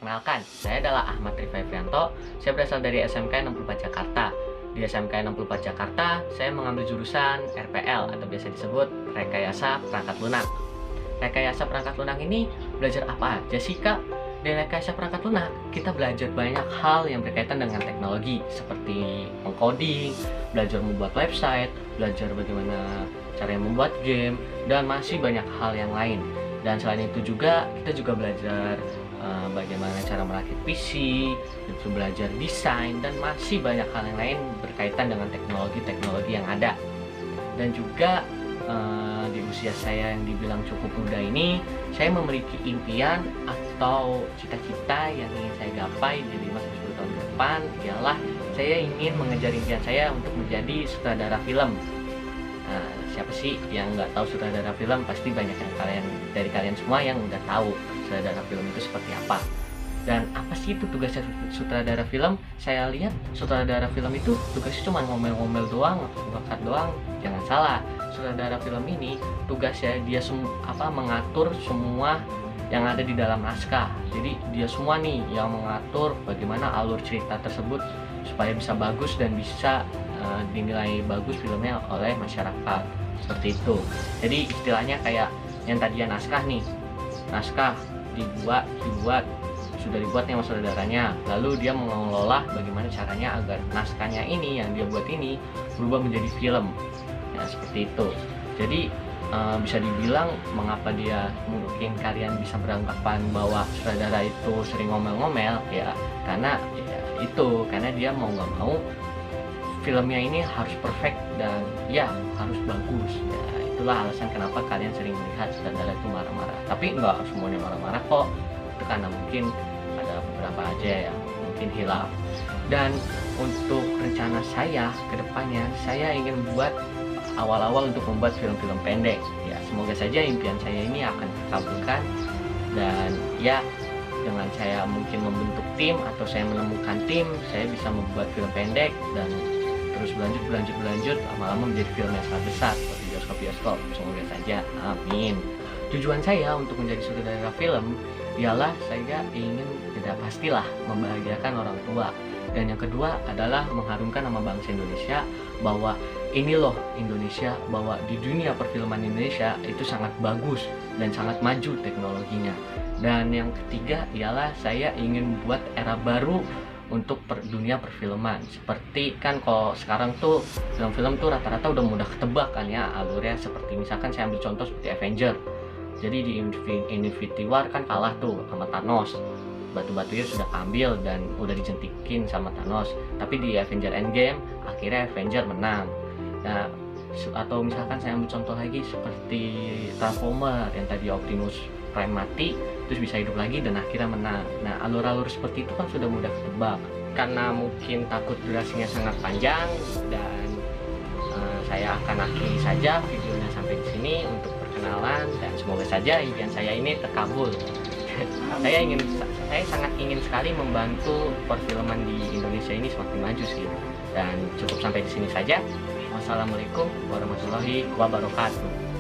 Perkenalkan, saya adalah Ahmad Rifaifianto. Saya berasal dari SMK 64 Jakarta. Di SMK 64 Jakarta, saya mengambil jurusan RPL atau biasa disebut Rekayasa Perangkat Lunak. Rekayasa Perangkat Lunak ini belajar apa aja sih, Kak? Di Rekayasa Perangkat Lunak, kita belajar banyak hal yang berkaitan dengan teknologi seperti mengcoding, belajar membuat website, belajar bagaimana cara membuat game, dan masih banyak hal yang lain. Dan selain itu juga, kita juga belajar bagaimana cara merakit PC, itu belajar desain, dan masih banyak hal yang lain berkaitan dengan teknologi-teknologi yang ada. Dan juga di usia saya yang dibilang cukup muda ini, saya memiliki impian atau cita-cita yang ingin saya gapai di 5-10 tahun ke depan, ialah saya ingin mengejar impian saya untuk menjadi sutradara film. Nah, siapa sih yang nggak tahu sutradara film? Pasti banyak yang dari kalian semua yang udah tahu sutradara film itu seperti apa. Dan apa sih itu tugasnya sutradara film? Saya lihat sutradara film itu tugasnya cuma ngomel-ngomel doang, ngekat doang. Jangan salah, sutradara film ini tugasnya dia mengatur semua yang ada di dalam naskah. Jadi dia semua nih yang mengatur bagaimana alur cerita tersebut supaya bisa bagus dan bisa dinilai bagus filmnya oleh masyarakat. Seperti itu. Jadi istilahnya kayak yang tadinya naskah nih. Naskah sudah dibuat nih sama saudaranya, lalu dia mengelola bagaimana caranya agar naskahnya ini yang dia buat ini berubah menjadi film. Ya, seperti itu. Jadi bisa dibilang mengapa mungkin kalian bisa beranggapan bahwa sutradara itu sering ngomel-ngomel, ya karena dia mau nggak mau filmnya ini harus perfect dan ya harus bagus. Ya, itulah alasan kenapa kalian sering melihat sutradara itu marah-marah. Tapi nggak semuanya marah-marah kok. Itu karena mungkin ada beberapa aja yang mungkin hilaf. Dan untuk rencana saya ke depannya, saya ingin buat awal-awal untuk membuat film-film pendek. Ya, semoga saja impian saya ini akan terkabulkan. Dan ya, dengan saya mungkin membentuk tim atau saya menemukan tim, saya bisa membuat film pendek dan terus berlanjut lama-lama menjadi film yang sangat besar seperti bioskop. Semoga saja, amin. Tujuan saya untuk menjadi sutradara film ialah saya ingin pastilah membahagiakan orang tua, dan yang kedua adalah mengharumkan nama bangsa Indonesia, bahwa ini loh Indonesia, bahwa di dunia perfilman Indonesia itu sangat bagus dan sangat maju teknologinya. Dan yang ketiga ialah saya ingin membuat era baru untuk dunia perfilman. Seperti kan kalau sekarang tuh film-film tuh rata-rata udah mudah ketebak kan ya alurnya, seperti misalkan saya ambil contoh seperti Avenger. Jadi di Infinity War kan kalah tuh sama Thanos, batu-batunya sudah ambil dan udah dijentikin sama Thanos. Tapi di Avenger Endgame akhirnya Avenger menang. Nah, atau misalkan saya ambil contoh lagi seperti Transformer yang tadi Optimus Prime mati terus bisa hidup lagi dan akhirnya menang. Nah, alur-alur seperti itu kan sudah mudah ketebak. Karena mungkin takut durasinya sangat panjang, dan saya akan akhiri saja videonya sampai di sini untuk perkenalan, dan semoga saja impian saya ini terkabul. Saya sangat ingin sekali membantu perfilman di Indonesia ini semakin maju sih. Dan cukup sampai di sini saja. Wassalamualaikum warahmatullahi wabarakatuh.